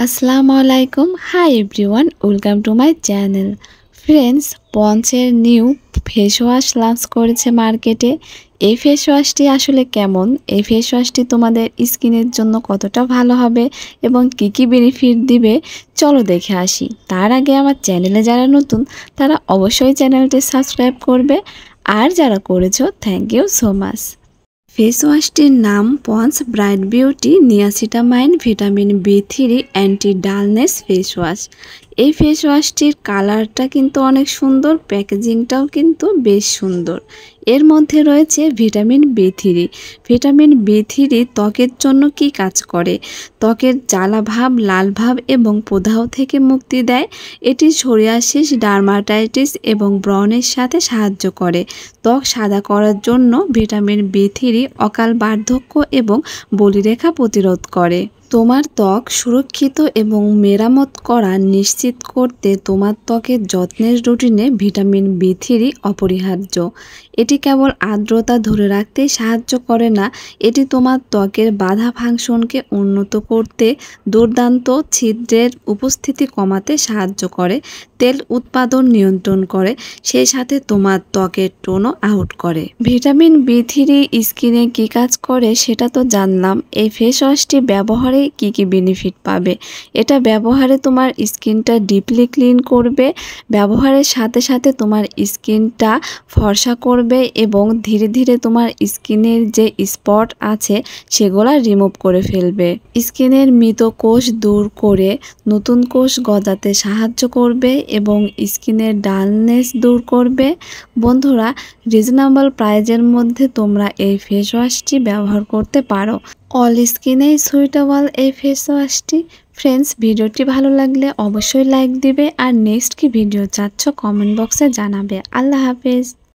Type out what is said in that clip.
আসসালামু আলাইকুম। Hi everyone, welcome to my channel. Friends, পন্সের নিউ ফেস ওয়াশ লঞ্চ করেছে মার্কেটে। এই ফেস ওয়াশটি আসলে কেমন, এই ফেস ওয়াশটি তোমাদের স্কিনের জন্য কতটা ভালো হবে এবং কি কি বেনিফিট দিবে, চলো দেখে আসি। তার আগে আমার চ্যানেলে যারা নতুন তারা অবশ্যই চ্যানেলটি সাবস্ক্রাইব করবে, আর যারা করেছো thank you so much. Face ওয়াশটির নাম Pond's bright beauty niacinamide vitamin বি3 অ্যান্টি ডালনেস ফেস ওয়াশ। এই ফেস ওয়াশটির কালারটা কিন্তু অনেক সুন্দর, প্যাকেজিংটাও কিন্তু বেশ সুন্দর। এর মধ্যে রয়েছে ভিটামিন বি3। ভিটামিন বি3 ত্বকের জন্য কি কাজ করে? ত্বকের জ্বালা ভাব, লাল ভাব এবং প্রদাহ থেকে মুক্তি দেয়। এটি সোরিয়াসিস, ডার্মাটাইটিস এবং ব্রণের সাথে সাহায্য করে। ত্বক সাদা করার জন্য ভিটামিন বি3 অকাল বার্ধক্য এবং বলিরেখা প্রতিরোধ করে। তোমার ত্বক সুরক্ষিত এবং মেরামত করা নিশ্চিত করতে তোমার ত্বকের যত্নের রুটিনে ভিটামিন বি3 অপরিহার্য। এটি কেবল আর্দ্রতা ধরে রাখতেই সাহায্য করে না, এটি তোমার ত্বকের বাধা ফাংশনকে উন্নত করতে, দুর্দান্ত ছিদ্রের উপস্থিতি কমাতে সাহায্য করে, তেল উৎপাদন নিয়ন্ত্রণ করে, সেই সাথে তোমার ত্বকের টোনও আউট করে। ভিটামিন বি3 স্কিনে কী কাজ করে সেটা তো জানলাম। এই ফেস ওয়াশটি ব্যবহারে কি কি বেনিফিট পাবে? এটা ব্যবহারে তোমার স্কিনটা ডিপলি ক্লিন করবে, ব্যবহারের সাথে সাথে তোমার স্কিনটা ফর্সা করবে এবং ধীরে ধীরে তোমার স্কিনের যে স্পট আছে সেগুলো রিমুভ করে ফেলবে। স্কিনের মৃত কোষ দূর করে নতুন কোষ গজাতে সাহায্য করবে এবং স্কিনের ডালনেস দূর করবে। বন্ধুরা, রিজনেবল প্রাইজের মধ্যে তোমরা এই ফেস ওয়াশটি ব্যবহার করতে পারো। অল স্কিনেই সুইটেবল এই ফেস ওয়াশটি। ফ্রেন্ডস, ভিডিওটি ভালো লাগলে অবশ্যই লাইক দিবে, আর নেক্সট কি ভিডিও চাচ্ছ কমেন্ট বক্সে জানাবে। আল্লাহ হাফেজ।